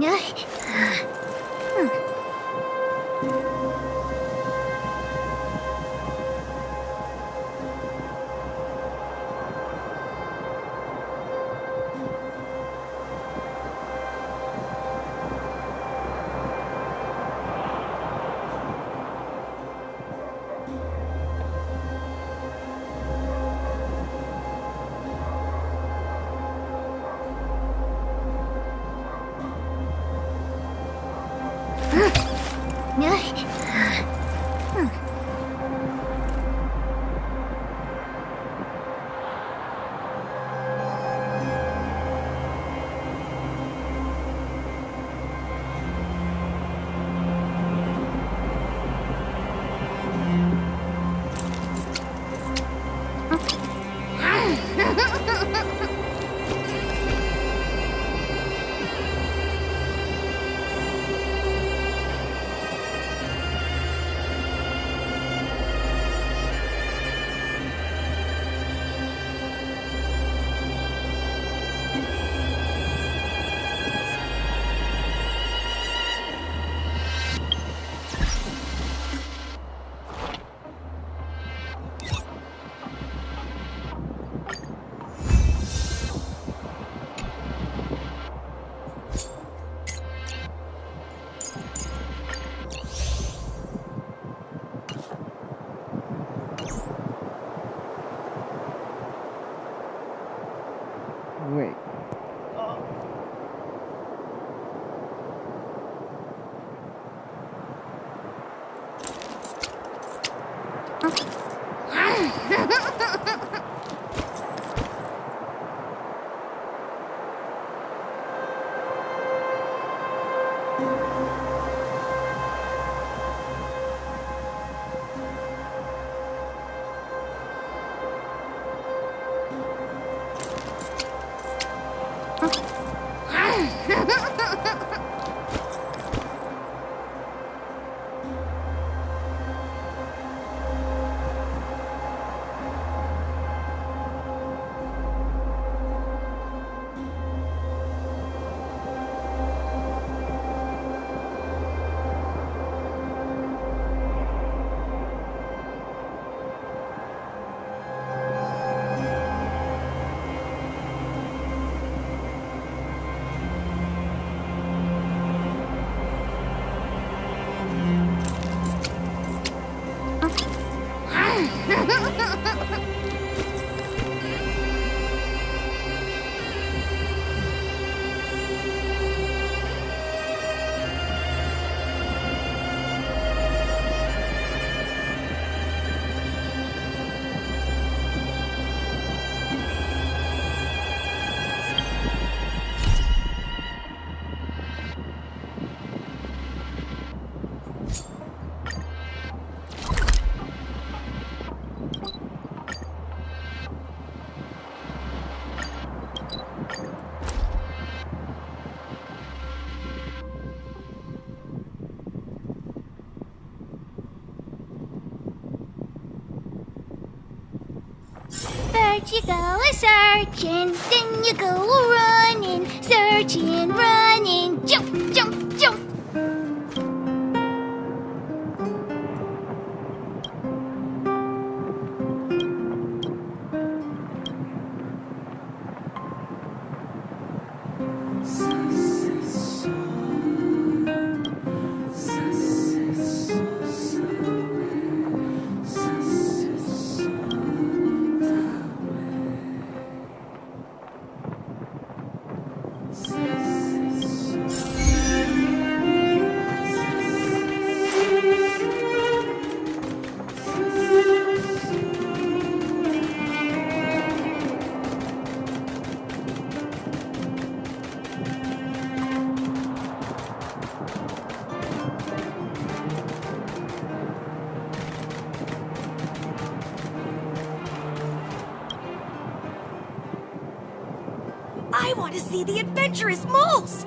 Wait. First you go a-searching, then you go a-running, searching, running, jump, jump, jump. I want to see the adventurous moles!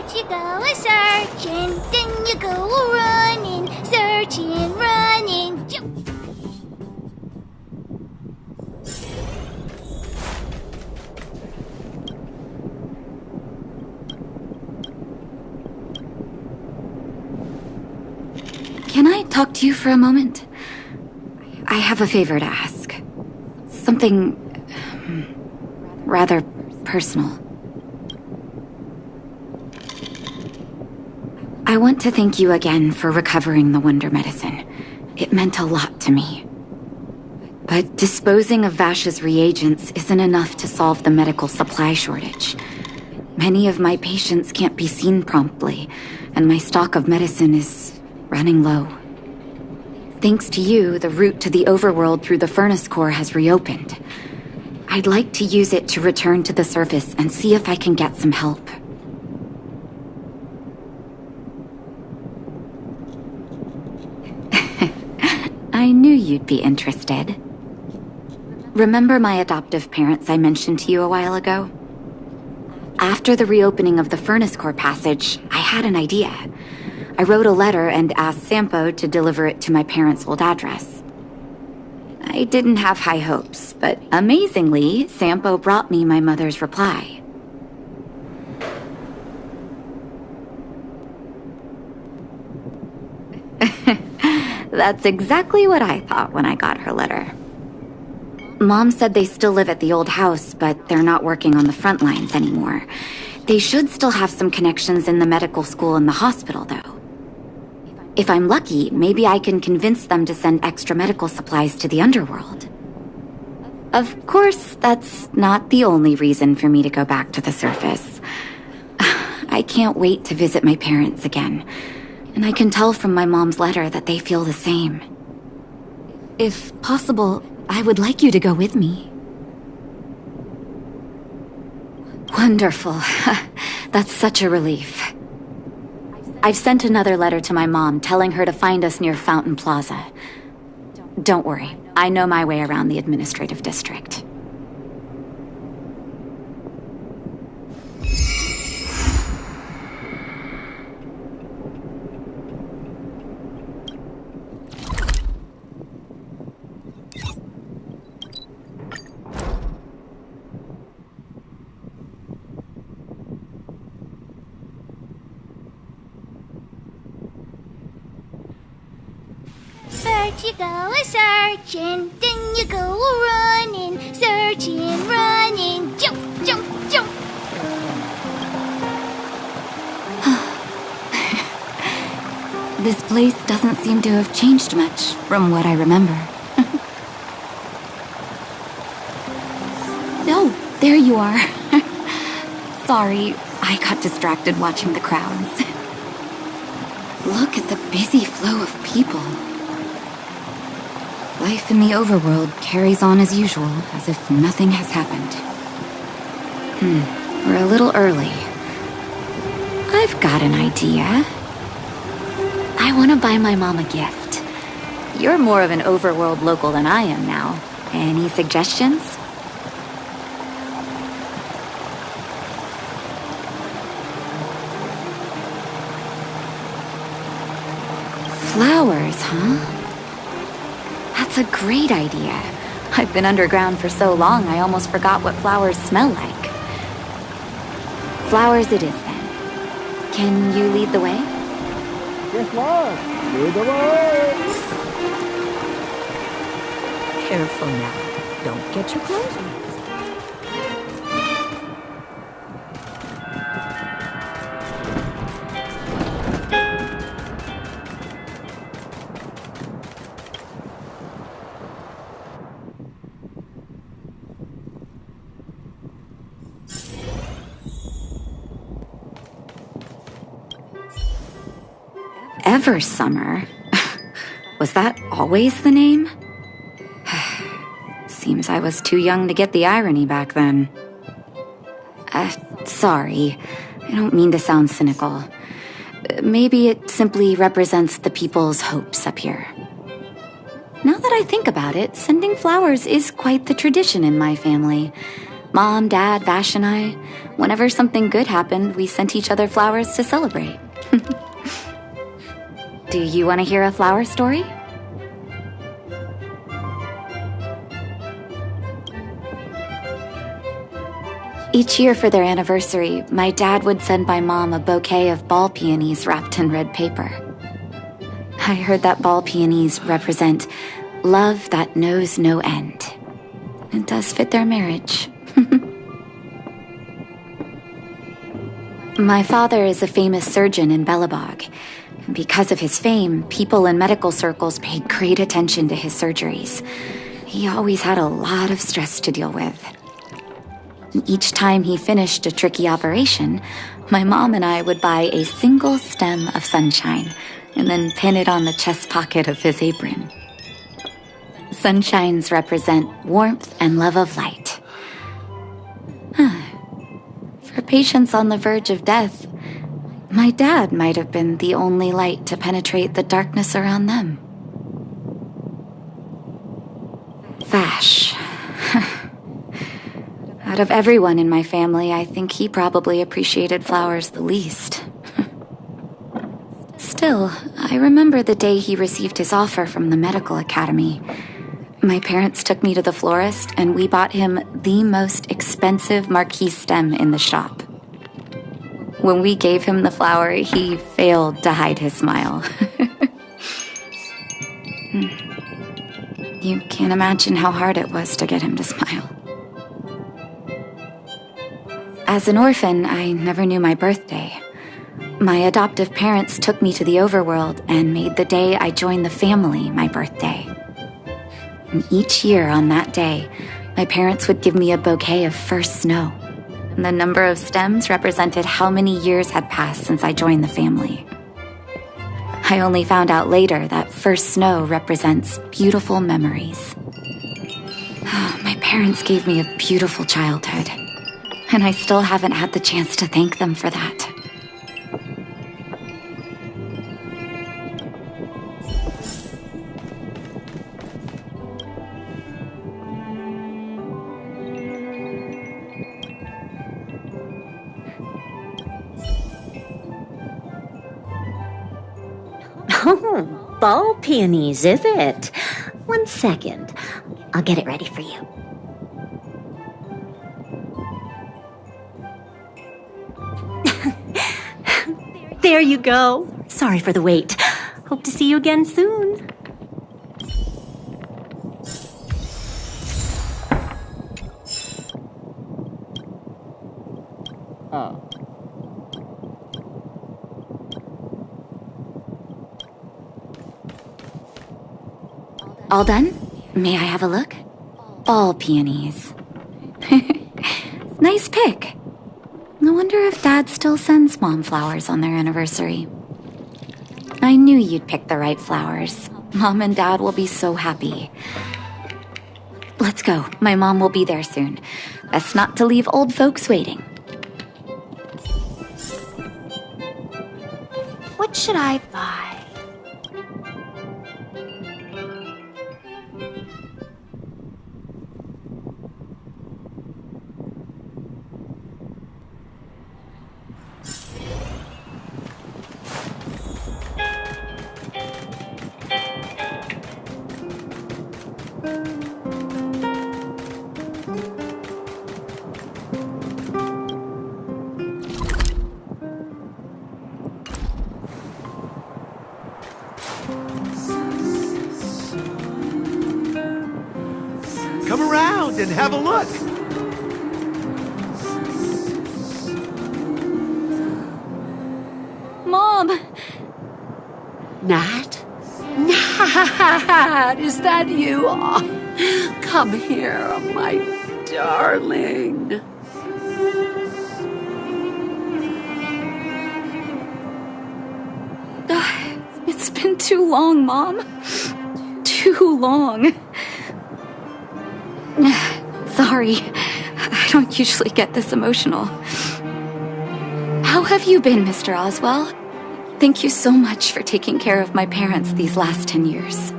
First you go a-searching, then you go a-running, searching, running, jump. Can I talk to you for a moment? I have a favor to ask. Something rather personal. I want to thank you again for recovering the Wonder Medicine. It meant a lot to me. But disposing of Vash's reagents isn't enough to solve the medical supply shortage. Many of my patients can't be seen promptly, and my stock of medicine is running low. Thanks to you, the route to the overworld through the furnace core has reopened. I'd like to use it to return to the surface and see if I can get some help. I knew you'd be interested. Remember my adoptive parents I mentioned to you a while ago? After the reopening of the furnace core passage, I had an idea. I wrote a letter and asked Sampo to deliver it to my parents' old address. I didn't have high hopes, but amazingly, Sampo brought me my mother's reply. That's exactly what I thought when I got her letter. Mom said they still live at the old house, but they're not working on the front lines anymore. They should still have some connections in the medical school and the hospital, though. If I'm lucky, maybe I can convince them to send extra medical supplies to the underworld. Of course, that's not the only reason for me to go back to the surface. I can't wait to visit my parents again, and I can tell from my mom's letter that they feel the same. If possible, I would like you to go with me. Wonderful. That's such a relief. I've sent another letter to my mom telling her to find us near Fountain Plaza. Don't worry, I know my way around the administrative district. First you go a-searching, then you go a-running, searching, running, jump, jump, jump. This place doesn't seem to have changed much from what I remember. Oh, there you are. Sorry, I got distracted watching the crowds. Look at the busy flow of people. Life in the overworld carries on as usual, as if nothing has happened. We're a little early. I've got an idea. I want to buy my mom a gift. You're more of an overworld local than I am now. Any suggestions? Flowers, huh? That's a great idea. I've been underground for so long, I almost forgot what flowers smell like. Flowers it is, then. Can you lead the way? Yes, ma'am. Lead the way. Careful now. Don't get your clothes wet. Eversummer? Was that always the name? Seems I was too young to get the irony back then. Sorry. I don't mean to sound cynical. Maybe it simply represents the people's hopes up here. Now that I think about it, sending flowers is quite the tradition in my family. Mom, Dad, Vash, and I, whenever something good happened, we sent each other flowers to celebrate. Do you want to hear a flower story? Each year for their anniversary, my dad would send my mom a bouquet of ball peonies wrapped in red paper. I heard that ball peonies represent love that knows no end. It does fit their marriage. My father is a famous surgeon in Belobog. Because of his fame, people in medical circles paid great attention to his surgeries. He always had a lot of stress to deal with. Each time he finished a tricky operation, my mom and I would buy a single stem of sunshine and then pin it on the chest pocket of his apron. Sunshines represent warmth and love of light. For patients on the verge of death, my dad might have been the only light to penetrate the darkness around them. Vash. Out of everyone in my family, I think he probably appreciated flowers the least. Still, I remember the day he received his offer from the medical academy. My parents took me to the florist, and we bought him the most expensive marquise stem in the shop. When we gave him the flower, he failed to hide his smile. You can't imagine how hard it was to get him to smile. As an orphan, I never knew my birthday. My adoptive parents took me to the overworld and made the day I joined the family my birthday. And each year on that day, my parents would give me a bouquet of first snow. And the number of stems represented how many years had passed since I joined the family. I only found out later that first snow represents beautiful memories. My parents gave me a beautiful childhood. And I still haven't had the chance to thank them for that. Oh, ball peonies, is it? 1 second. I'll get it ready for you. There you go. Sorry for the wait. Hope to see you again soon. All done? May I have a look? Ball peonies. Nice pick. I wonder if Dad still sends Mom flowers on their anniversary. I knew you'd pick the right flowers. Mom and Dad will be so happy. Let's go. My mom will be there soon. Best not to leave old folks waiting. What should I buy? Come around and have a look. Mom! Nat? Nat, is that you? Oh, come here, my darling. It's been too long, Mom. Too long. Sorry, I don't usually get this emotional. How have you been, Mr. Oswell? Thank you so much for taking care of my parents these last 10 years.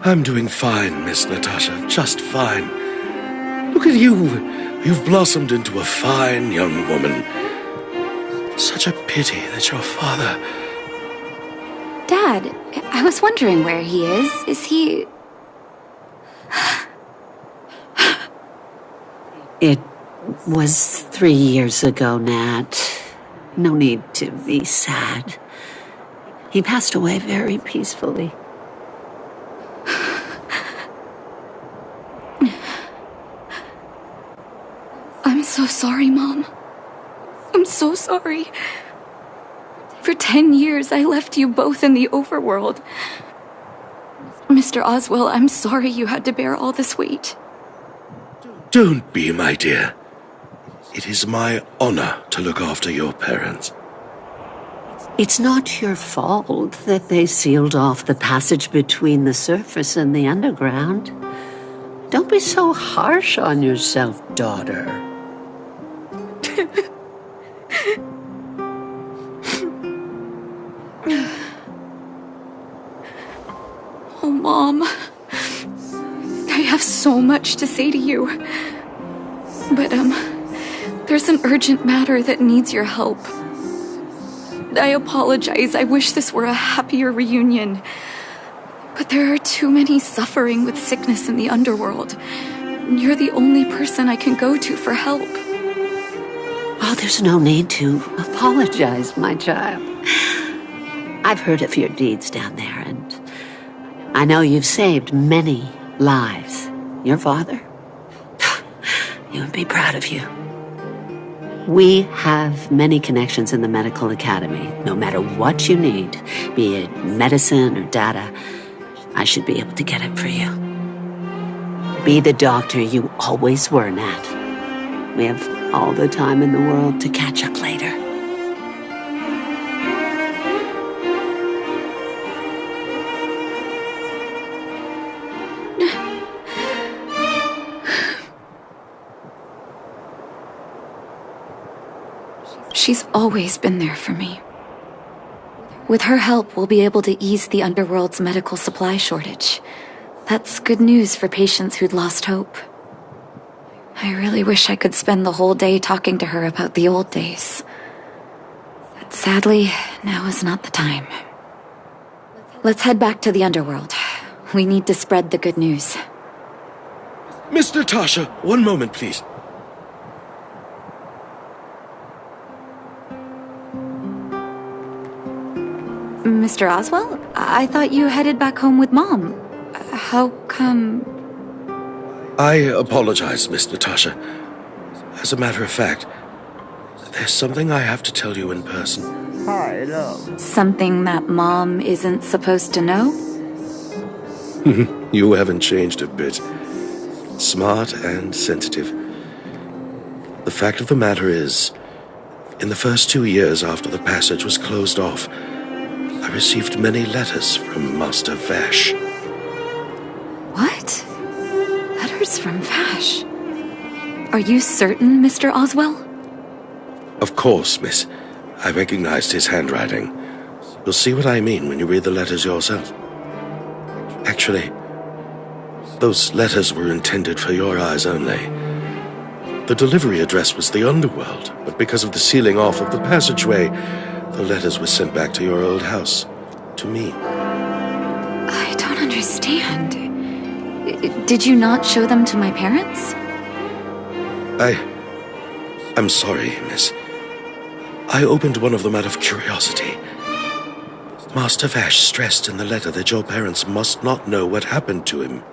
I'm doing fine, Miss Natasha, just fine. Look Look at you. You've blossomed into a fine young woman. Such a pity that your father... Dad, I was wondering where he is. Is he... It was 3 years ago, Nat. No need to be sad. He passed away very peacefully. I'm so sorry, Mom. I'm so sorry. For 10 years, I left you both in the overworld. Mr. Oswell, I'm sorry you had to bear all this weight. Don't be, my dear. It is my honor to look after your parents. It's not your fault that they sealed off the passage between the surface and the underground. Don't be so harsh on yourself, daughter. Oh, Mom. I have so much to say to you. But, there's an urgent matter that needs your help. I apologize. I wish this were a happier reunion. But there are too many suffering with sickness in the underworld. You're the only person I can go to for help. Oh, there's no need to apologize, my child. I've heard of your deeds down there, and I know you've saved many lives. Your father? He would be proud of you. We have many connections in the medical academy. No matter what you need, be it medicine or data, I should be able to get it for you. Be the doctor you always were, Nat. We have all the time in the world to catch up later. She's always been there for me. With her help, we'll be able to ease the underworld's medical supply shortage. That's good news for patients who'd lost hope. I really wish I could spend the whole day talking to her about the old days. But sadly, now is not the time. Let's head back to the underworld. We need to spread the good news. Miss Natasha, one moment, please. Mr. Oswell? I thought you headed back home with Mom. How come... I apologize, Miss Natasha. As a matter of fact, there's something I have to tell you in person. Hi, love. Something that Mom isn't supposed to know? You haven't changed a bit. Smart and sensitive. The fact of the matter is, in the first 2 years after the passage was closed off, I received many letters from Master Vash. What? Letters from Vash? Are you certain, Mr. Oswell? Of course, miss. I recognized his handwriting. You'll see what I mean when you read the letters yourself. Actually, those letters were intended for your eyes only. The delivery address was the underworld, but because of the sealing off of the passageway, the letters were sent back to your old house, to me. I don't understand. Did you not show them to my parents? I'm sorry, miss. I opened one of them out of curiosity. Master Vash stressed in the letter that your parents must not know what happened to him.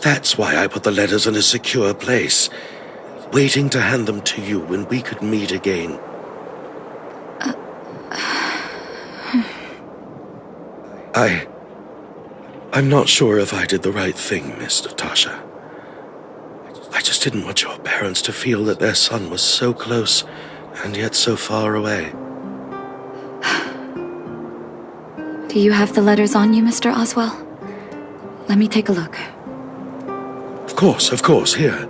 That's why I put the letters in a secure place, waiting to hand them to you when we could meet again. I'm not sure if I did the right thing, Miss Natasha. I just didn't want your parents to feel that their son was so close and yet so far away. Do you have the letters on you, Mr. Oswell? Let me take a look. Of course, here.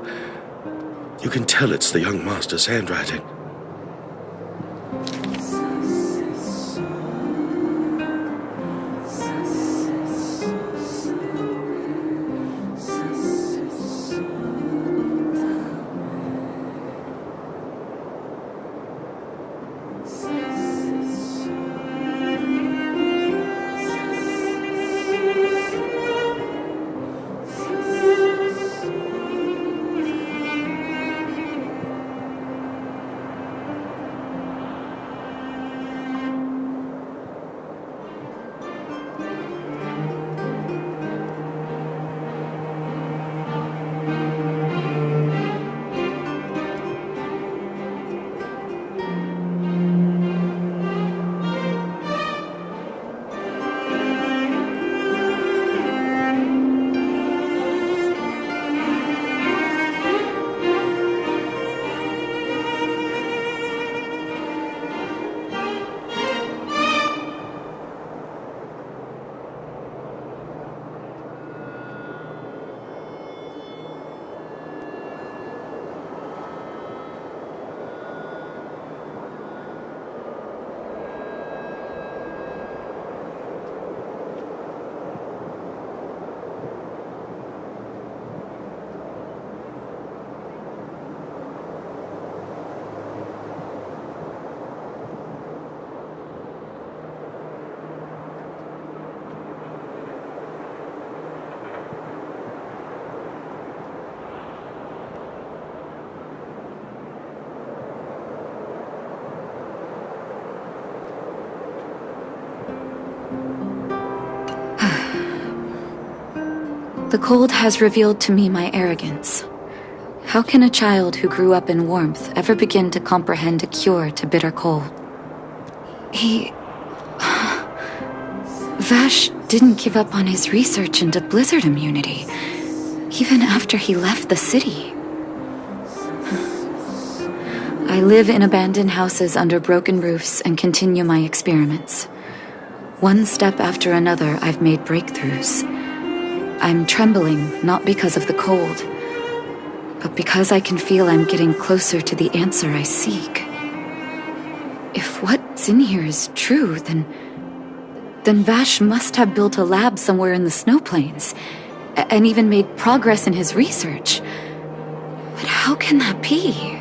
You can tell it's the young master's handwriting. The cold has revealed to me my arrogance. How can a child who grew up in warmth ever begin to comprehend a cure to bitter cold? Vash didn't give up on his research into blizzard immunity, even after he left the city. I live in abandoned houses under broken roofs and continue my experiments. One step after another, I've made breakthroughs. I'm trembling, not because of the cold, but because I can feel I'm getting closer to the answer I seek. If what's in here is true, then Vash must have built a lab somewhere in the snow plains, and even made progress in his research. But how can that be?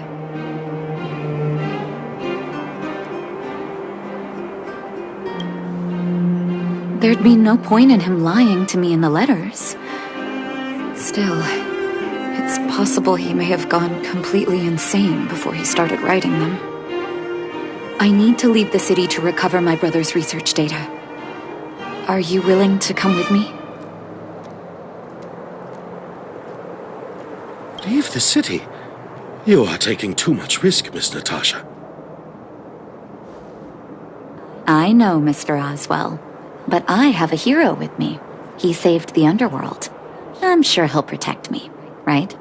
There'd be no point in him lying to me in the letters. Still, it's possible he may have gone completely insane before he started writing them. I need to leave the city to recover my brother's research data. Are you willing to come with me? Leave the city? You are taking too much risk, Miss Natasha. I know, Mr. Oswell, but I have a hero with me. He saved the underworld. I'm sure he'll protect me, right?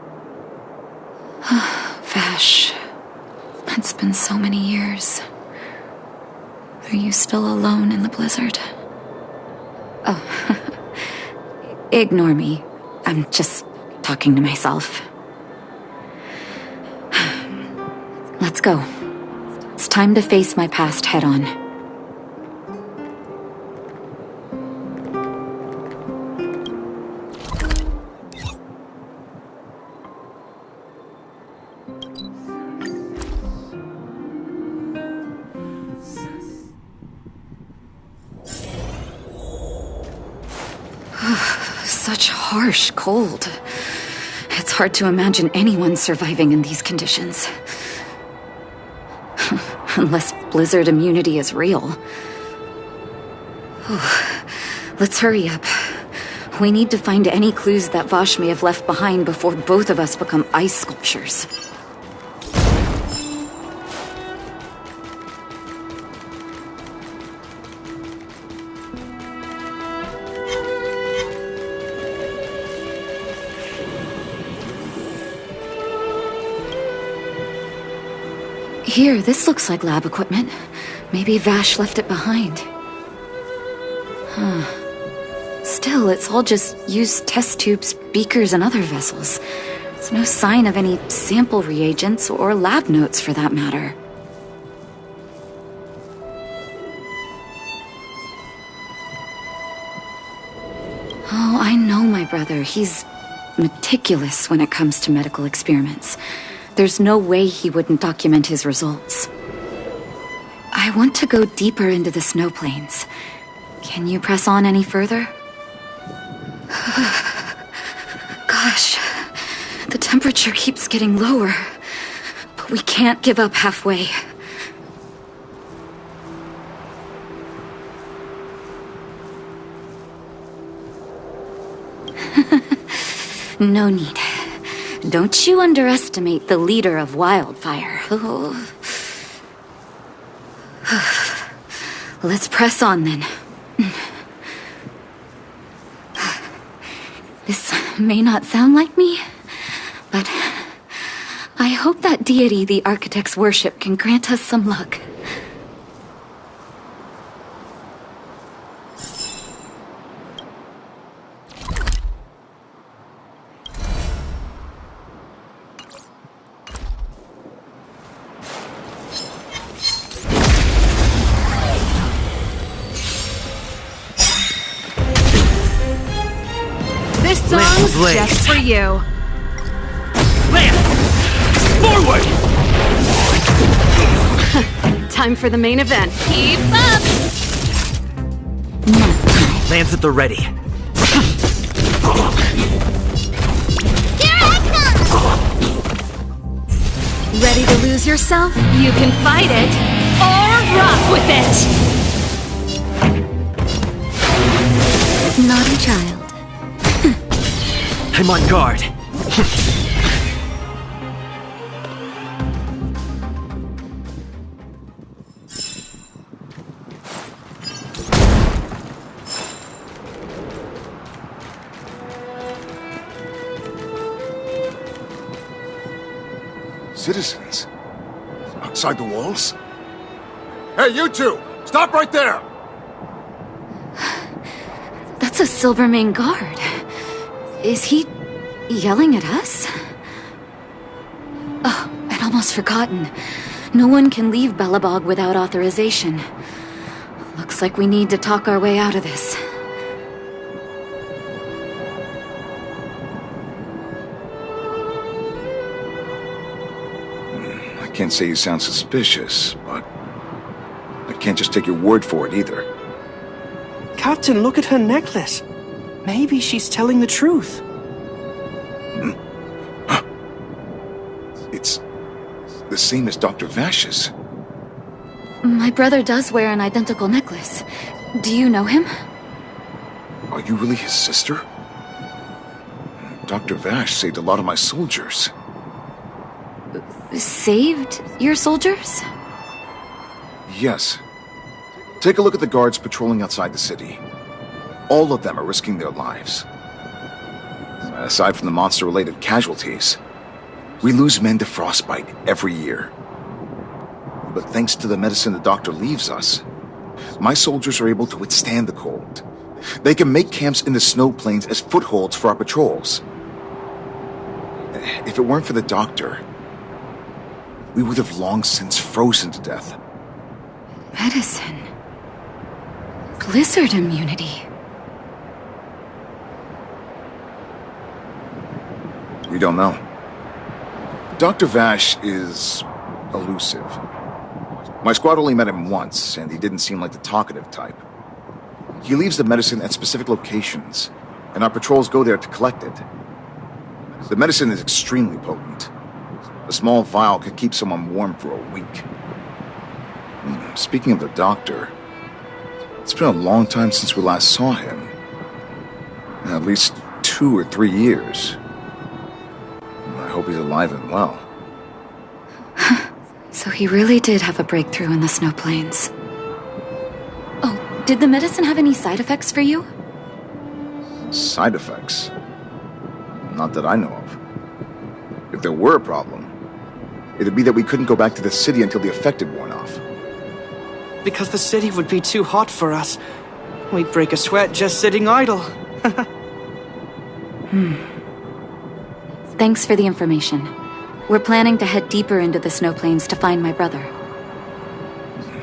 Vash, it's been so many years. Are you still alone in the blizzard? Oh, ignore me. I'm just talking to myself. Let's go. It's time to face my past head-on. Such harsh cold. It's hard to imagine anyone surviving in these conditions. Unless blizzard immunity is real. Let's hurry up. We need to find any clues that Vash may have left behind before both of us become ice sculptures. Here, this looks like lab equipment. Maybe Vash left it behind. Still, it's all just used test tubes, beakers, and other vessels. There's no sign of any sample reagents or lab notes for that matter. Oh, I know my brother. He's meticulous when it comes to medical experiments. There's no way he wouldn't document his results. I want to go deeper into the snow plains. Can you press on any further? Gosh, the temperature keeps getting lower, but we can't give up halfway. No need. Don't you underestimate the leader of Wildfire. Let's press on then. This may not sound like me, but I hope that deity the architects worship can grant us some luck. Just for you. Lance! Forward! Time for the main event. Keep up! Lance at the ready. Here I come! Ready to lose yourself? You can fight it or rock with it! Naughty child. I'm on guard. Citizens? Outside the walls? Hey, you two! Stop right there! That's a Silvermane guard. Is he yelling at us? Oh, I'd almost forgotten. No one can leave Belobog without authorization. Looks like we need to talk our way out of this. I can't say you sound suspicious, but I can't just take your word for it either. Captain, look at her necklace. Maybe she's telling the truth. It's the same as Dr. Vash's. My brother does wear an identical necklace. Do you know him? Are you really his sister? Dr. Vash saved a lot of my soldiers. Saved your soldiers? Yes. Take a look at the guards patrolling outside the city. All of them are risking their lives. Aside from the monster-related casualties, we lose men to frostbite every year. But thanks to the medicine the doctor leaves us, my soldiers are able to withstand the cold. They can make camps in the snow plains as footholds for our patrols. If it weren't for the doctor, we would have long since frozen to death. Medicine. Blizzard immunity. We don't know. Dr. Vash is elusive. My squad only met him once, and he didn't seem like the talkative type. He leaves the medicine at specific locations, and our patrols go there to collect it. The medicine is extremely potent. A small vial could keep someone warm for a week. Speaking of the doctor, it's been a long time since we last saw him. At least 2 or 3 years. I hope he's alive and well. So he really did have a breakthrough in the snow plains. Oh, did the medicine have any side effects for you? Side effects? Not that I know of. If there were a problem, it'd be that we couldn't go back to the city until the effect had worn off. Because the city would be too hot for us. We'd break a sweat just sitting idle. Thanks for the information. We're planning to head deeper into the snow plains to find my brother.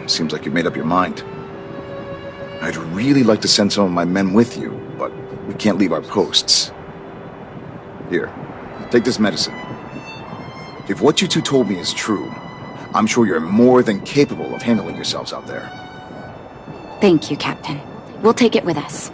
Seems like you made up your mind. I'd really like to send some of my men with you, but we can't leave our posts. Here, take this medicine. If what you two told me is true, I'm sure you're more than capable of handling yourselves out there. Thank you, Captain. We'll take it with us.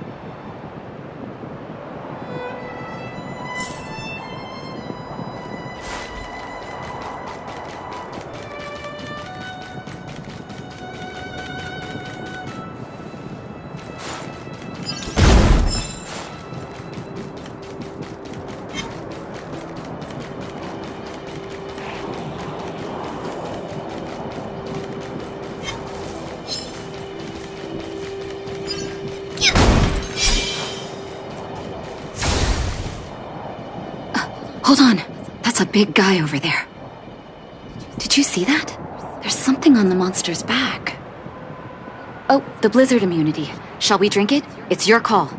Hold on. That's a big guy over there. Did you see that? There's something on the monster's back. Oh, the blizzard immunity. Shall we drink it? It's your call.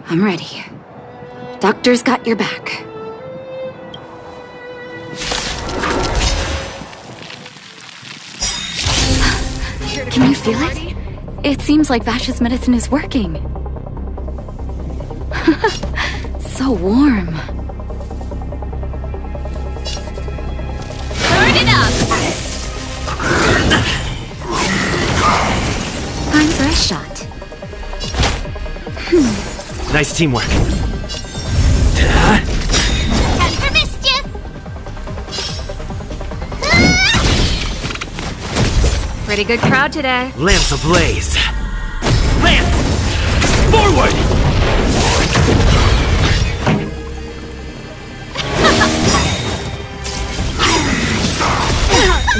I'm ready. Doctor's got your back. Can you feel it? It seems like Vash's medicine is working. So warm. Burn it up! Time for a shot. Nice teamwork. Time for mischief! Pretty good crowd today. Lance ablaze. Lance! Forward!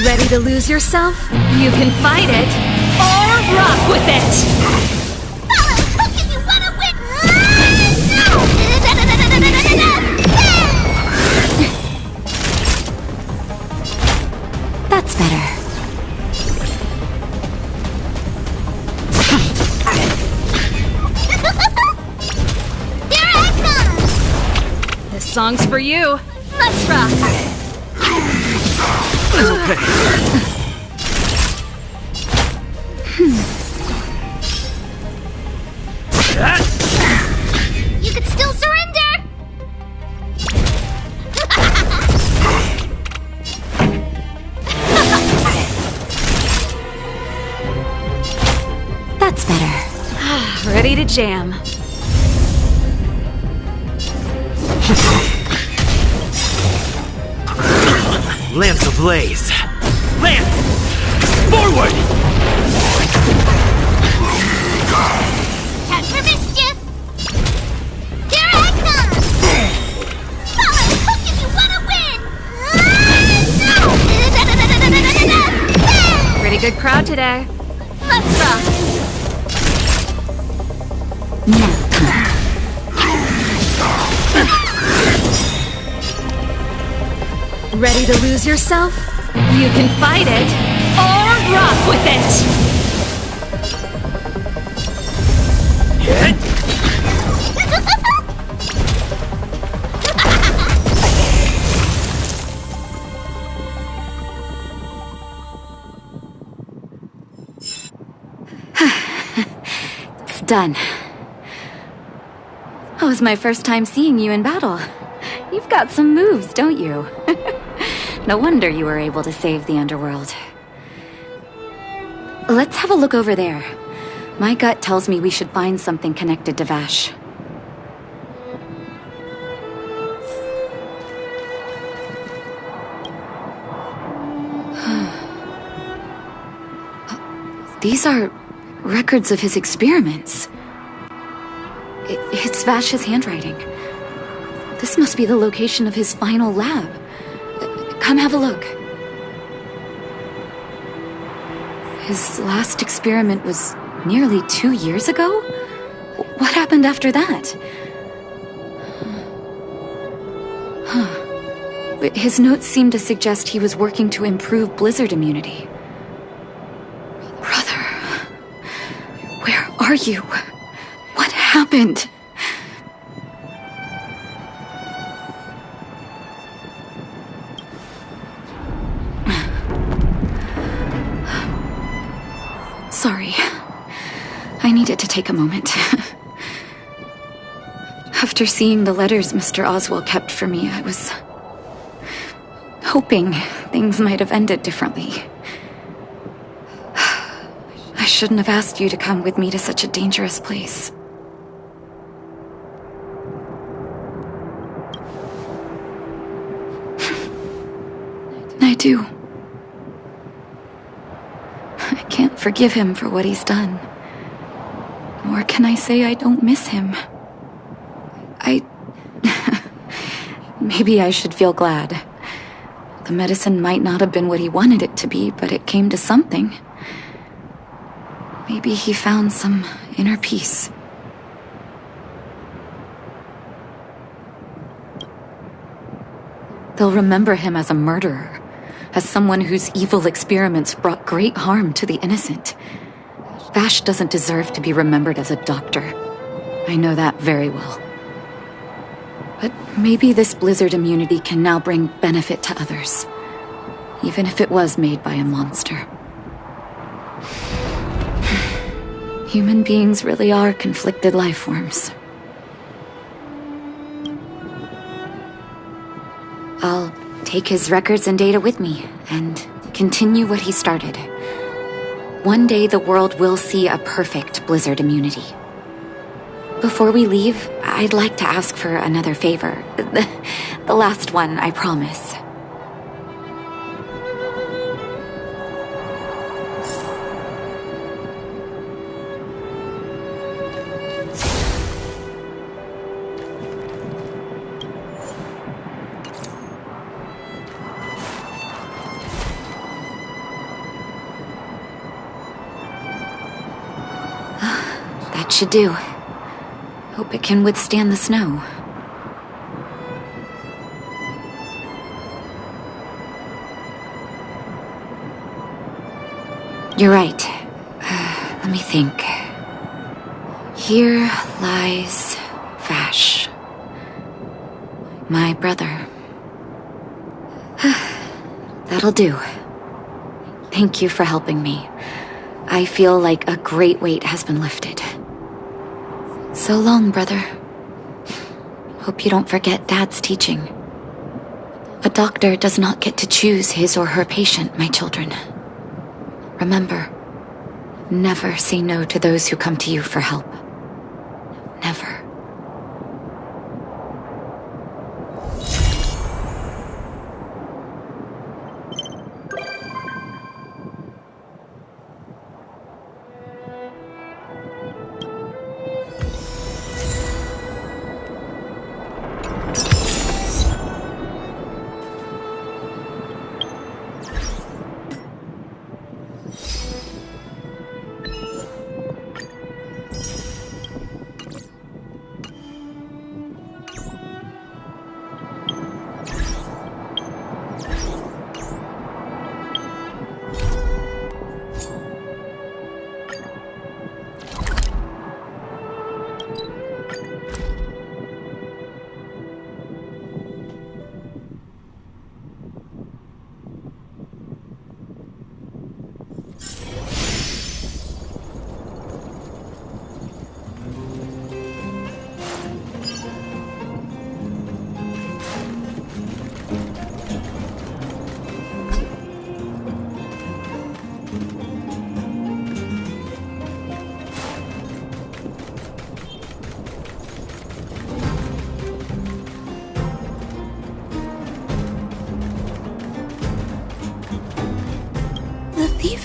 Ready to lose yourself? You can fight it or rock with it! That's better. Here I come! This song's for you. Let's rock! Okay. You could still surrender! That's better. Ready to jam. Lance ablaze. Lance! Forward! Time for mischief! Here I come! Follow the hook if you want to win! Pretty good crowd today. Let's rock! Ready to lose yourself? You can fight it or rock with it! Hit! It's done. That was my first time seeing you in battle. You've got some moves, don't you? No wonder you were able to save the underworld. Let's have a look over there. My gut tells me we should find something connected to Vash. These are records of his experiments. It's Vash's handwriting. This must be the location of his final lab. Come have a look. His last experiment was nearly 2 years ago? What happened after that? His notes seem to suggest he was working to improve blizzard immunity. Brother, where are you? What happened? Sorry. I needed to take a moment. After seeing the letters Mr. Oswald kept for me, I was hoping things might have ended differently. I shouldn't have asked you to come with me to such a dangerous place. I do. I can't forgive him for what he's done. Nor can I say I don't miss him. Maybe I should feel glad. The medicine might not have been what he wanted it to be, but it came to something. Maybe he found some inner peace. They'll remember him as a murderer, as someone whose evil experiments brought great harm to the innocent. Vash doesn't deserve to be remembered as a doctor. I know that very well. But maybe this blizzard immunity can now bring benefit to others, even if it was made by a monster. Human beings really are conflicted life forms. I'll take his records and data with me and continue what he started. One day the world will see a perfect blizzard immunity. Before we leave, I'd like to ask for another favor. The last one, I promise. That should do. Hope it can withstand the snow. You're right. Let me think. Here lies Vash. My brother. That'll do. Thank you for helping me. I feel like a great weight has been lifted. So long, brother. Hope you don't forget Dad's teaching. A doctor does not get to choose his or her patient, my children. Remember, never say no to those who come to you for help. Never.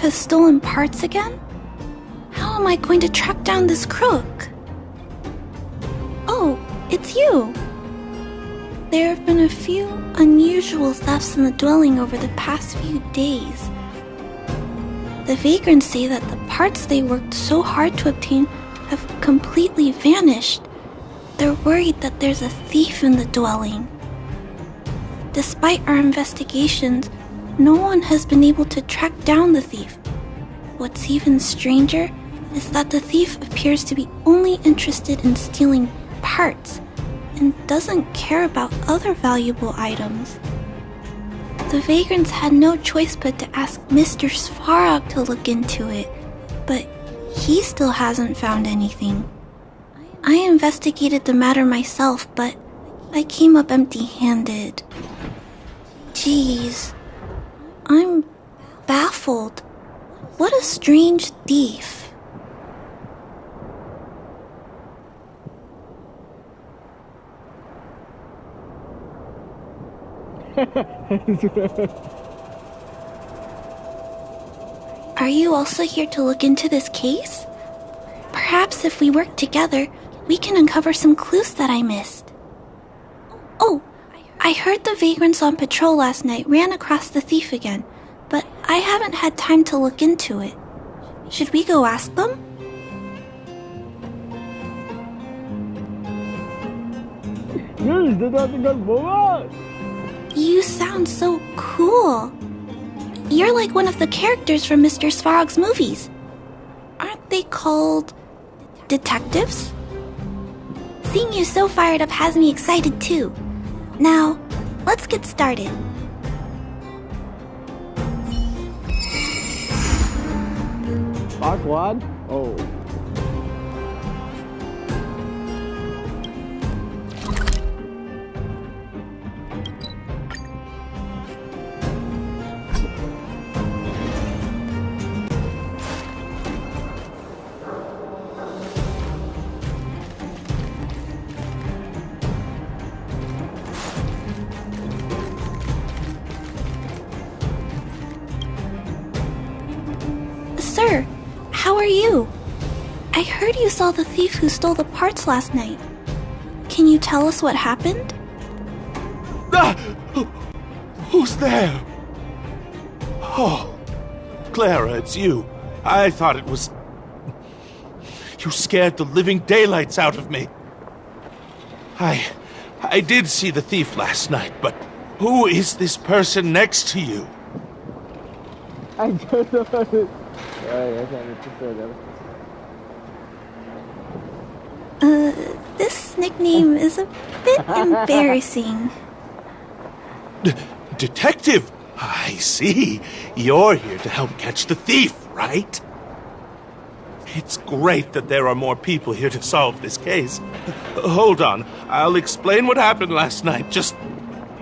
Has stolen parts again? How am I going to track down this crook? Oh, it's you! There have been a few unusual thefts in the dwelling over the past few days. The vagrants say that the parts they worked so hard to obtain have completely vanished. They're worried that there's a thief in the dwelling. Despite our investigations, no one has been able to track down the thief. What's even stranger is that the thief appears to be only interested in stealing parts and doesn't care about other valuable items. The vagrants had no choice but to ask Mr. Svarog to look into it, but he still hasn't found anything. I investigated the matter myself, but I came up empty-handed. Jeez. I'm baffled. What a strange thief. Are you also here to look into this case? Perhaps if we work together, we can uncover some clues that I missed. Oh, I heard the vagrants on patrol last night ran across the thief again, but I haven't had time to look into it. Should we go ask them? You sound so cool. You're like one of the characters from Mr. Svarog's movies. Aren't they called detectives? Seeing you so fired up has me excited too. Now, let's get started. Part 1? Oh. Sir, how are you? I heard you saw the thief who stole the parts last night. Can you tell us what happened? Who's there? Oh, Clara, it's you. I thought it was... You scared the living daylights out of me. I did see the thief last night, but who is this person next to you? I don't know. This nickname is a bit embarrassing. Detective? I see. You're here to help catch the thief, right? It's great that there are more people here to solve this case. Hold on. I'll explain what happened last night. Just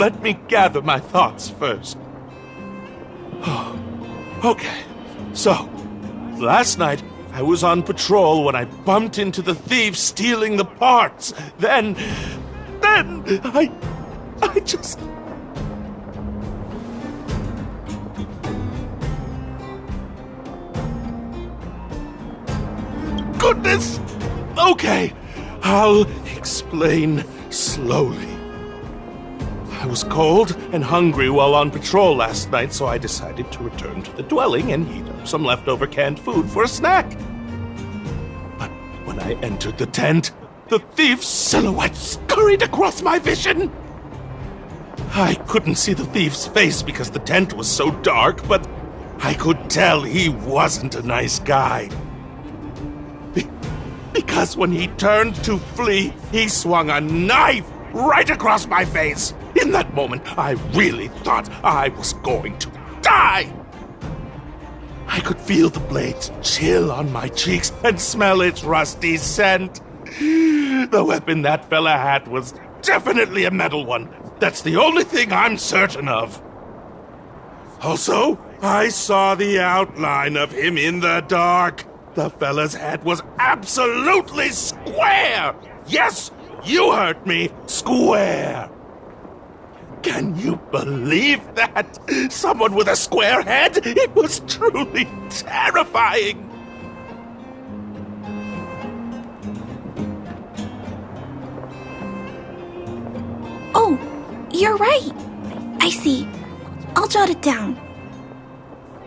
let me gather my thoughts first. Okay. So, last night, I was on patrol when I bumped into the thief stealing the parts. Then I just... Goodness! Okay, I'll explain slowly. I was cold and hungry while on patrol last night, so I decided to return to the dwelling and heat up some leftover canned food for a snack. But when I entered the tent, the thief's silhouette scurried across my vision. I couldn't see the thief's face because the tent was so dark, but I could tell he wasn't a nice guy. Because when he turned to flee, he swung a knife right across my face. In that moment, I really thought I was going to die. I could feel the blades chill on my cheeks and smell its rusty scent. The weapon that fella had was definitely a metal one. That's the only thing I'm certain of. Also, I saw the outline of him in the dark. The fella's head was absolutely square! Yes, you heard me, square! Can you believe that? Someone with a square head? It was truly terrifying! Oh, you're right. I see. I'll jot it down.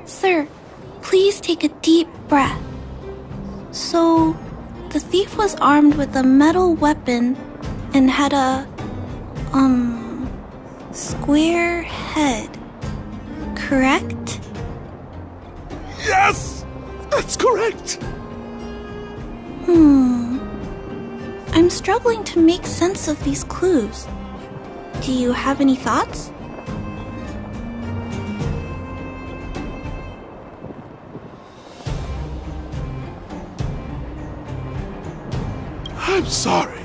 Sir, please take a deep breath. So, the thief was armed with a metal weapon and had a, square head, correct? Yes! That's correct! I'm struggling to make sense of these clues. Do you have any thoughts? I'm sorry.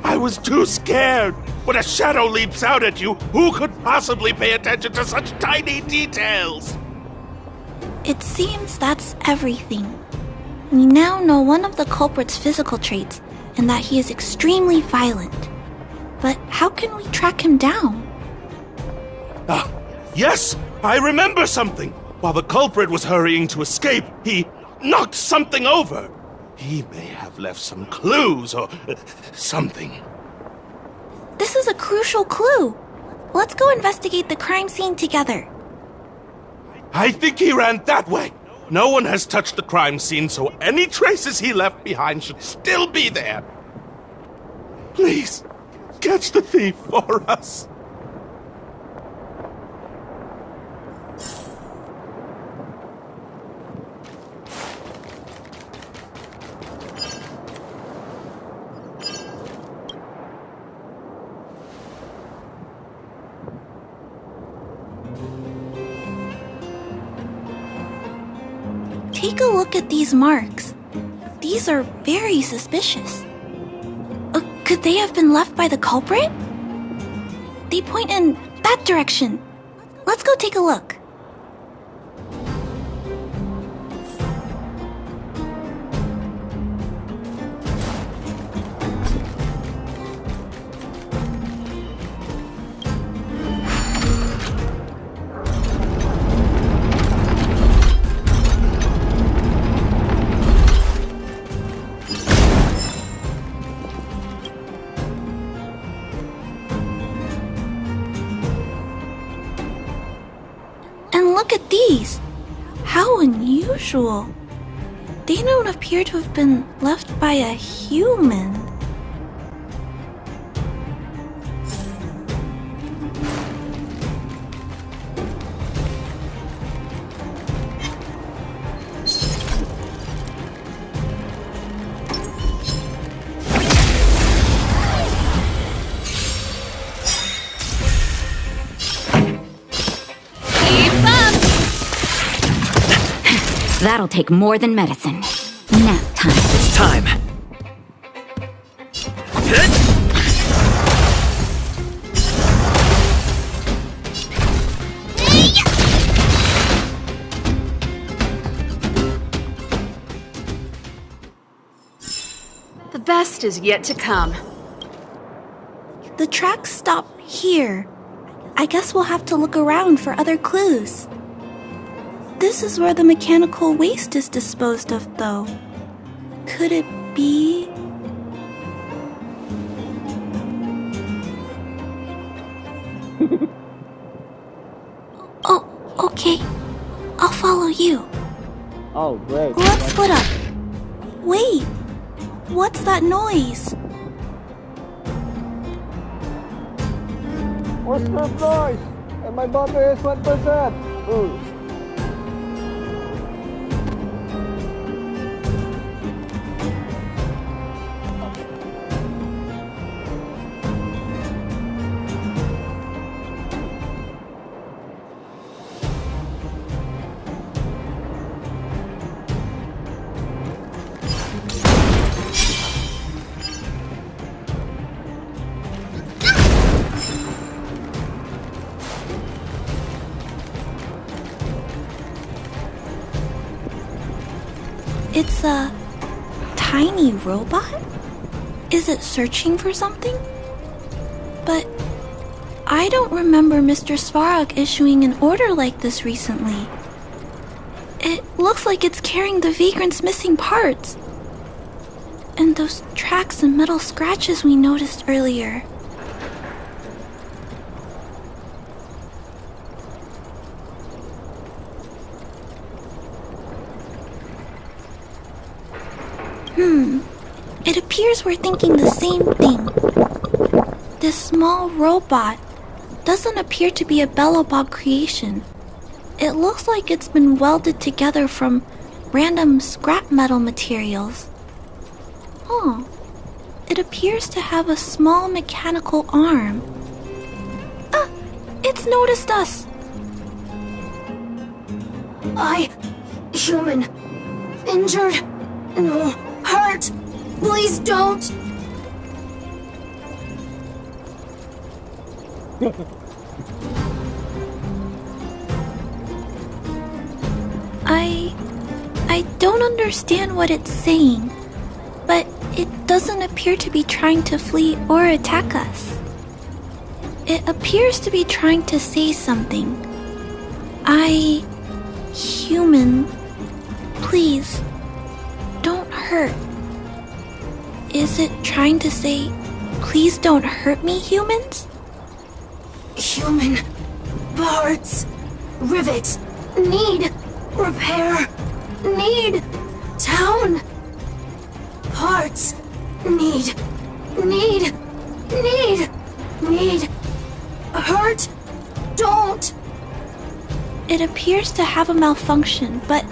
I was too scared. When a shadow leaps out at you, who could possibly pay attention to such tiny details? It seems that's everything. We now know one of the culprit's physical traits, and that he is extremely violent. But how can we track him down? Yes, I remember something. While the culprit was hurrying to escape, he knocked something over. He may have left some clues or something. This is a crucial clue. Let's go investigate the crime scene together. I think he ran that way. No one has touched the crime scene, so any traces he left behind should still be there. Please, catch the thief for us. Take a look at these marks. These are very suspicious. Could they have been left by the culprit? They point in that direction. Let's go take a look. Look at these! How unusual! they don't appear to have been left by a human. That'll take more than medicine. Nap time. It's time. The best is yet to come. The tracks stop here. I guess we'll have to look around for other clues. This is where the mechanical waste is disposed of, though. Could it be... Oh, okay. I'll follow you. Oh, great. Let's split up. Wait, what's that noise? What's that noise? And my butter is 1%. Ooh. It's a tiny robot? Is it searching for something? But I don't remember Mr. Svarog issuing an order like this recently. It looks like it's carrying the vagrant's missing parts. And those tracks and metal scratches we noticed earlier. It appears we're thinking the same thing. This small robot doesn't appear to be a Belobog creation. It looks like it's been welded together from random scrap metal materials. Oh, it appears to have a small mechanical arm. Ah, it's noticed us. Human. Injured. No. Hurt. Please don't. I don't understand what it's saying, but it doesn't appear to be trying to flee or attack us. It appears to be trying to say something. Human, please, don't hurt. Is it trying to say, please don't hurt me, humans? Human. Parts. Rivet. Need. Repair. Need. Town. Parts. Need. Hurt. Don't. It appears to have a malfunction, but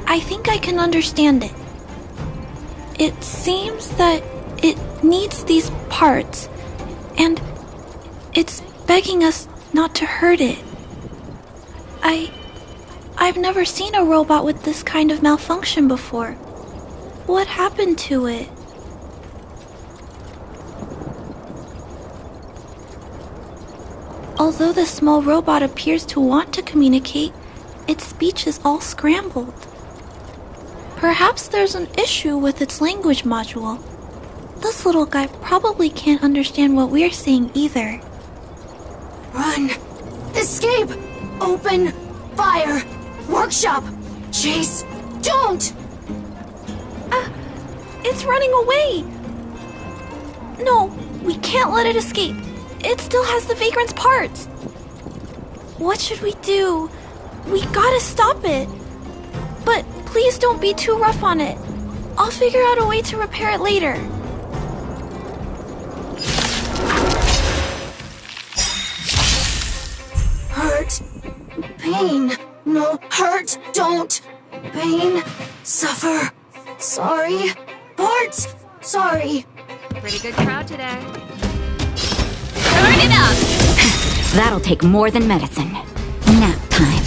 I think I can understand it. It seems that it needs these parts, and it's begging us not to hurt it. I've never seen a robot with this kind of malfunction before. What happened to it? Although the small robot appears to want to communicate, its speech is all scrambled. Perhaps there's an issue with its language module. This little guy probably can't understand what we're saying either. Run. Escape. Open. Fire. Workshop. Chase. Don't. It's running away. No, we can't let it escape. It still has the vagrant's parts. What should we do? We gotta stop it. But please don't be too rough on it. I'll figure out a way to repair it later. Hurt. Pain. No, hurt. Don't. Pain. Suffer. Sorry. Parts. Sorry. Pretty good crowd today. Turn it up! That'll take more than medicine. Nap time.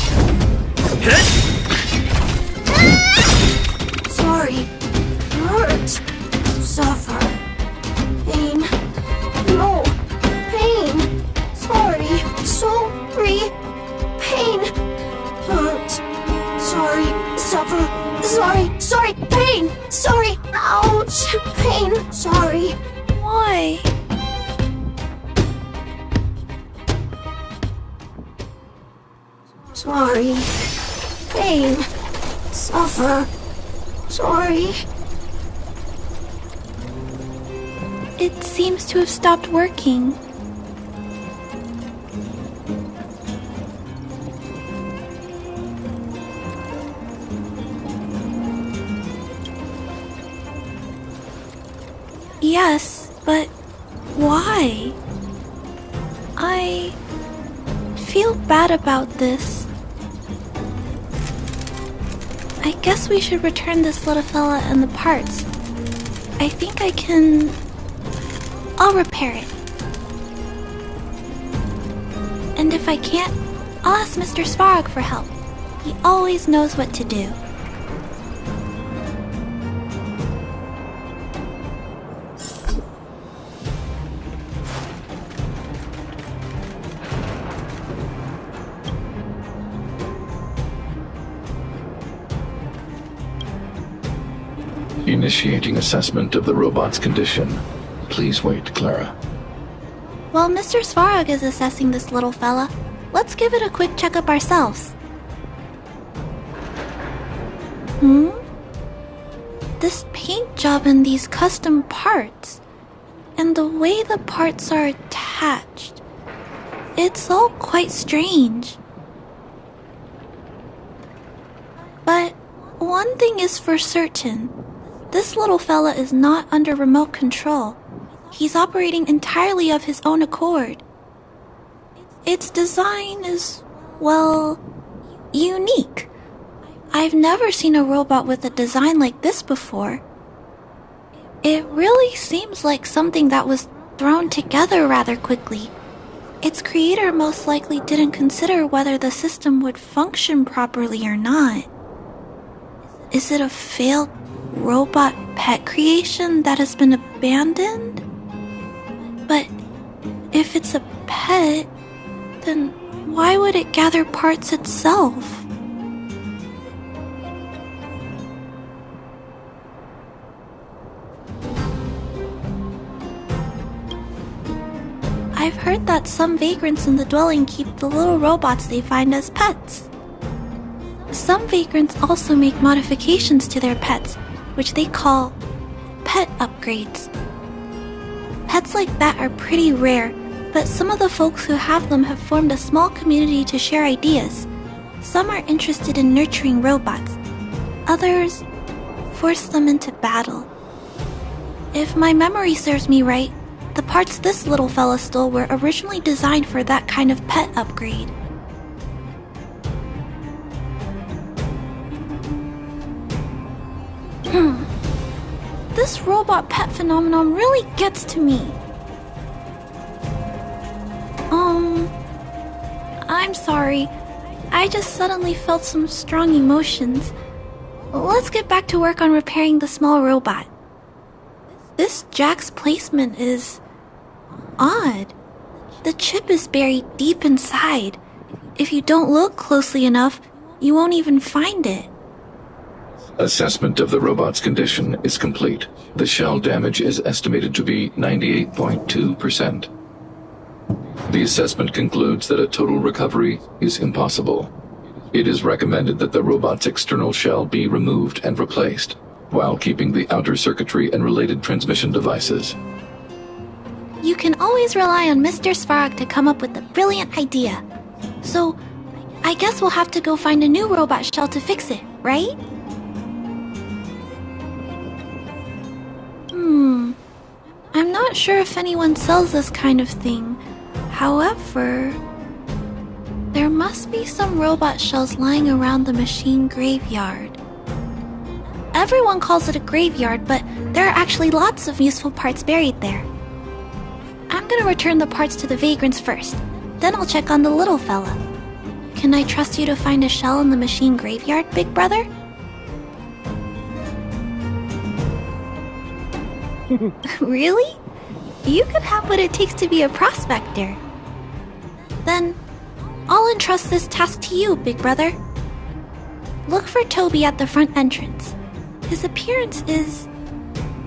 Sorry. Hurt. Suffer. Pain. No. Pain. Sorry. Sorry. Pain. Hurt. Sorry. Suffer. Sorry. Sorry. Pain. Sorry. Ouch. Pain. Sorry. Why? Sorry. Pain. Suffer. Sorry. It seems to have stopped working. Yes, but why? I feel bad about this. I guess we should return this little fella and the parts. I think I can... I'll repair it. And if I can't, I'll ask Mr. Svarog for help. He always knows what to do. Initiating assessment of the robot's condition. Please wait, Clara. While Mr. Svarog is assessing this little fella, let's give it a quick checkup ourselves. This paint job and these custom parts, and the way the parts are attached, it's all quite strange. But one thing is for certain. This little fella is not under remote control. He's operating entirely of his own accord. Its design is, well, unique. I've never seen a robot with a design like this before. It really seems like something that was thrown together rather quickly. Its creator most likely didn't consider whether the system would function properly or not. Is it a failed robot pet creation that has been abandoned? But if it's a pet, then why would it gather parts itself? I've heard that some vagrants in the dwelling keep the little robots they find as pets. Some vagrants also make modifications to their pets, which they call pet upgrades. Pets like that are pretty rare, but some of the folks who have them have formed a small community to share ideas. Some are interested in nurturing robots. Others force them into battle. If my memory serves me right, the parts this little fella stole were originally designed for that kind of pet upgrade. This robot pet phenomenon really gets to me. I'm sorry. I just suddenly felt some strong emotions. Let's get back to work on repairing the small robot. This jack's placement is odd. The chip is buried deep inside. If you don't look closely enough, you won't even find it. Assessment of the robot's condition is complete. The shell damage is estimated to be 98.2%. The assessment concludes that a total recovery is impossible. It is recommended that the robot's external shell be removed and replaced, while keeping the outer circuitry and related transmission devices. You can always rely on Mr. Svarog to come up with a brilliant idea. So, I guess we'll have to go find a new robot shell to fix it, right? not sure if anyone sells this kind of thing. However, there must be some robot shells lying around the machine graveyard. Everyone calls it a graveyard, but there are actually lots of useful parts buried there. I'm gonna return the parts to the vagrants first. Then I'll check on the little fella. Can I trust you to find a shell in the machine graveyard, big brother? Really? You could have what it takes to be a prospector. Then, I'll entrust this task to you, big brother. Look for Toby at the front entrance. His appearance is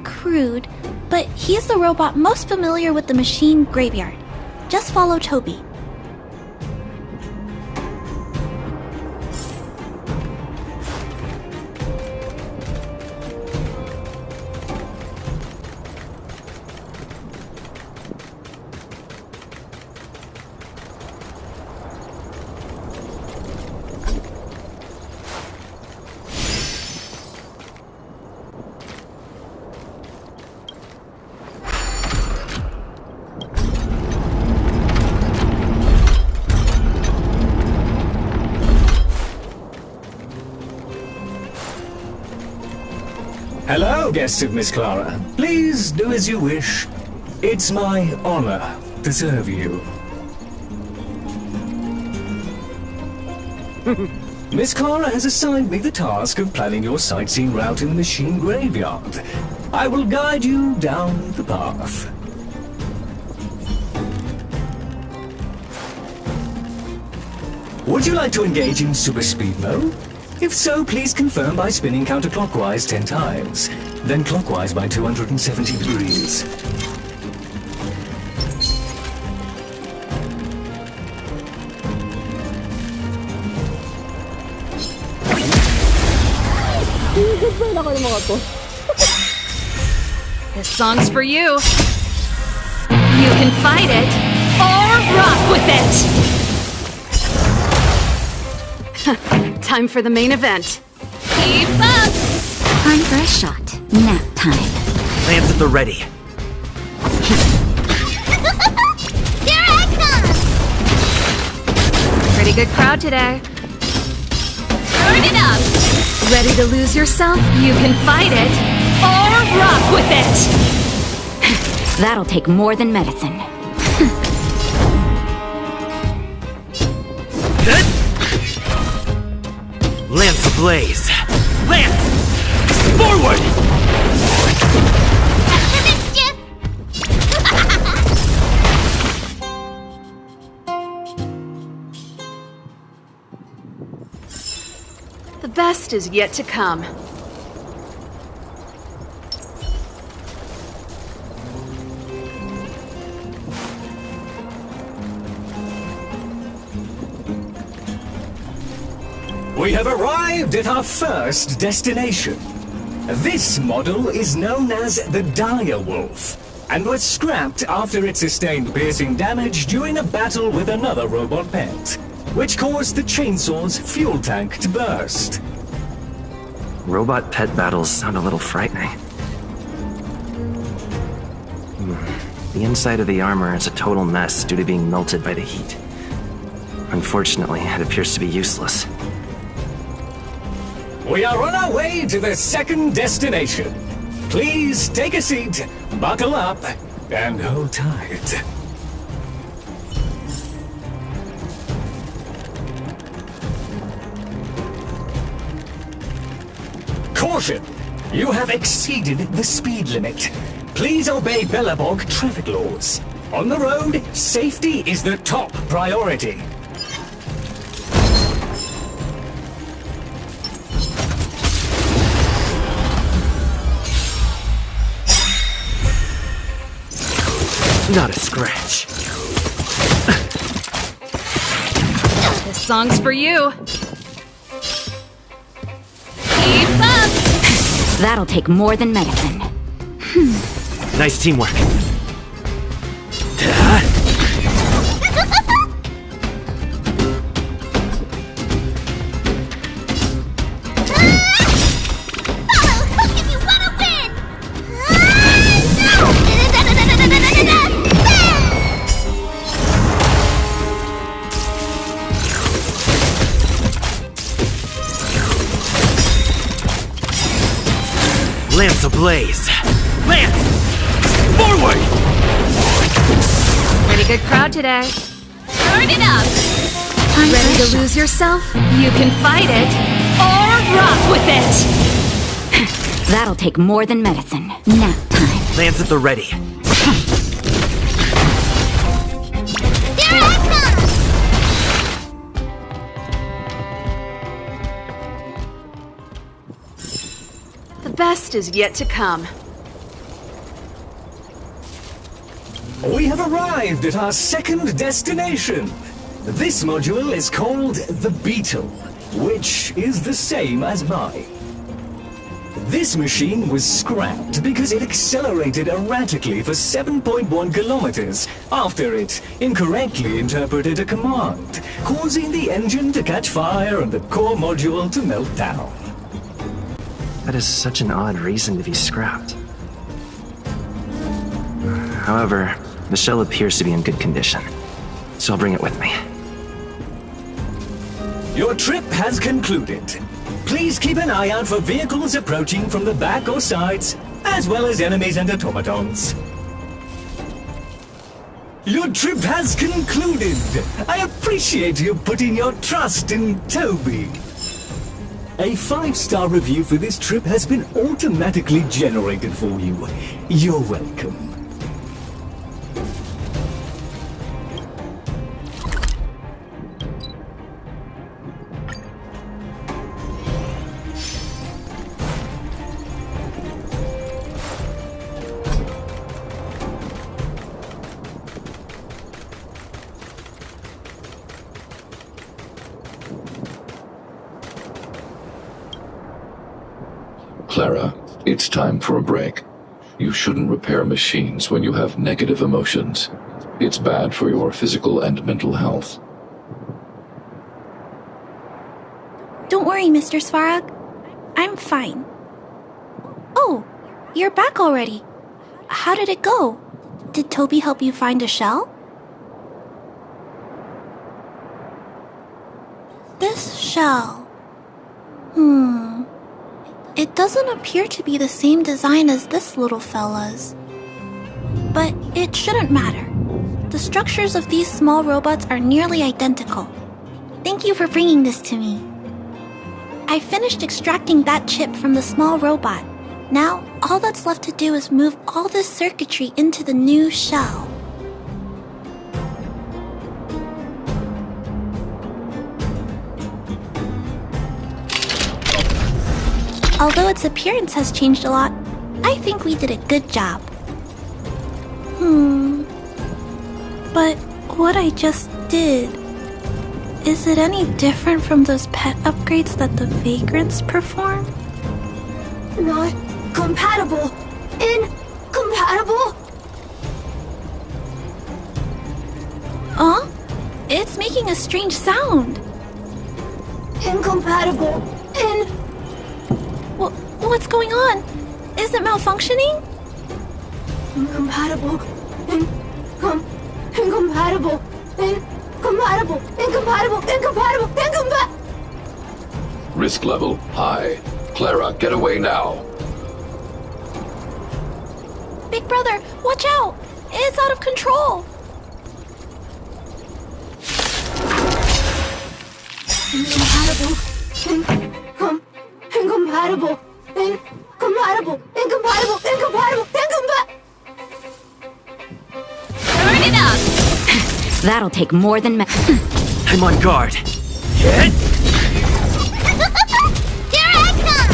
crude, but he's the robot most familiar with the machine graveyard. Just follow Toby. Hello, guests of Miss Clara. Please do as you wish. It's my honor to serve you. Miss Clara has assigned me the task of planning your sightseeing route in the machine graveyard. I will guide you down the path. Would you like to engage in super speed mode? If so, please confirm by spinning counterclockwise 10 times, then clockwise by 270 degrees. This song's for you. You can fight it or rock with it. Time for the main event. Keep up! Time for a shot. Nap time. Lance at the ready. Here I come! Pretty good crowd today. Turn it up! Ready to lose yourself? You can fight it or rock with it. That'll take more than medicine. Lance ablaze! Lance! Forward! After mischief! The best is yet to come. We have arrived at our first destination. This model is known as the Dire Wolf, and was scrapped after it sustained piercing damage during a battle with another robot pet, which caused the chainsaw's fuel tank to burst. Robot pet battles sound a little frightening. The inside of the armor is a total mess due to being melted by the heat. Unfortunately, it appears to be useless. We are on our way to the second destination. Please take a seat, buckle up, and hold tight. Caution! You have exceeded the speed limit. Please obey Bellabog traffic laws. On the road, safety is the top priority. Not a scratch. This song's for you. Keep up! That'll take more than medicine. Nice teamwork. Lance ablaze! Lance! Forward! Pretty good crowd today. Turn it up! Ready to lose yourself? You can fight it or rock with it! That'll take more than medicine. Nap time. Lance at the ready. Here I The best is yet to come. We have arrived at our second destination. This module is called the Beetle, which is the same as mine. This machine was scrapped because it accelerated erratically for 7.1 kilometers after it incorrectly interpreted a command, causing the engine to catch fire and the core module to melt down. That is such an odd reason to be scrapped. However, the shell appears to be in good condition, so I'll bring it with me. Your trip has concluded. Please keep an eye out for vehicles approaching from the back or sides, as well as enemies and automatons. Your trip has concluded. I appreciate you putting your trust in Toby. A 5-star review for this trip has been automatically generated for you. You're welcome. Clara, it's time for a break. You shouldn't repair machines when you have negative emotions. It's bad for your physical and mental health. Don't worry, Mr. Svarog. I'm fine. Oh, you're back already. How did it go? Did Toby help you find a shell? This shell. It doesn't appear to be the same design as this little fella's. But it shouldn't matter. The structures of these small robots are nearly identical. Thank you for bringing this to me. I finished extracting that chip from the small robot. Now, all that's left to do is move all this circuitry into the new shell. Although its appearance has changed a lot, I think we did a good job. But what I just did, is it any different from those pet upgrades that the Vagrants perform? Not compatible. Incompatible. Huh? It's making a strange sound. Incompatible. What's going on? Is it malfunctioning? Incompatible. Incompatible. Risk level high. Clara, get away now. Big brother, watch out! It's out of control! Incompatible. Incompatible. Turn it up! That'll take more than I'm on guard. Hit! Here I come!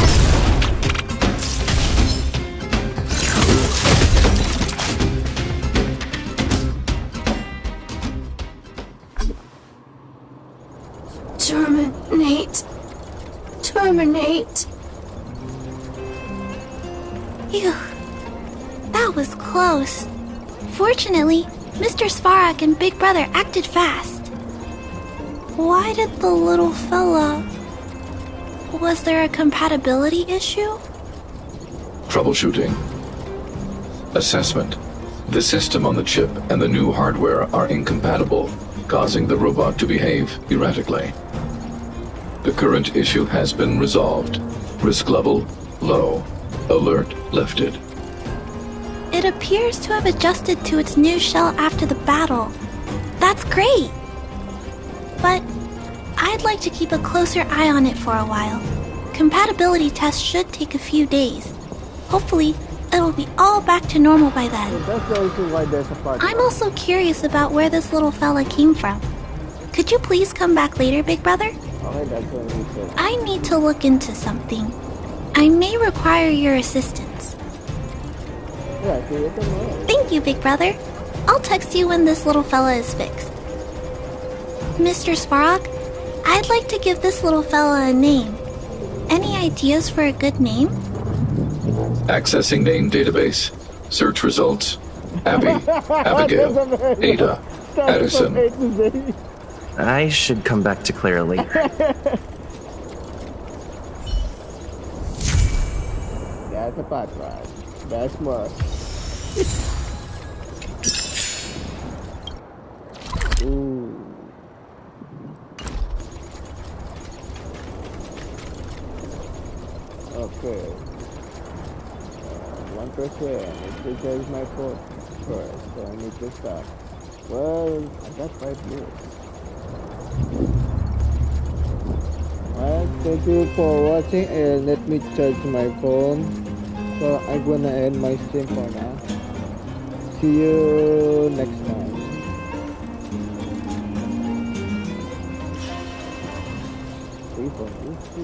Terminate. Phew. That was close. Fortunately, Mr. Svarog and Big Brother acted fast. Why did the little fella... Was there a compatibility issue? Troubleshooting. Assessment. The system on the chip and the new hardware are incompatible, causing the robot to behave erratically. The current issue has been resolved. Risk level low. Alert lifted. It appears to have adjusted to its new shell after the battle. That's great! But I'd like to keep a closer eye on it for a while. Compatibility tests should take a few days. Hopefully, it'll be all back to normal by then. That's the reason why there's a part. I'm also curious about where this little fella came from. Could you please come back later, Big Brother? Okay, that's what we said. I need to look into something. I may require your assistance. Yeah, see you tomorrow. Thank you, Big Brother. I'll text you when this little fella is fixed. Mr. Svarog, I'd like to give this little fella a name. Any ideas for a good name? Accessing name database. Search results. Abby, Abigail, Ada, Addison. I should come back to Clara later. That's a part, right? That's more. Ooh. Okay. 1%. It says my phone first, so I need to start. Well, I got 5 minutes. Well, thank you for watching, and let me charge my phone. So I'm gonna end my stream for now. See you next time.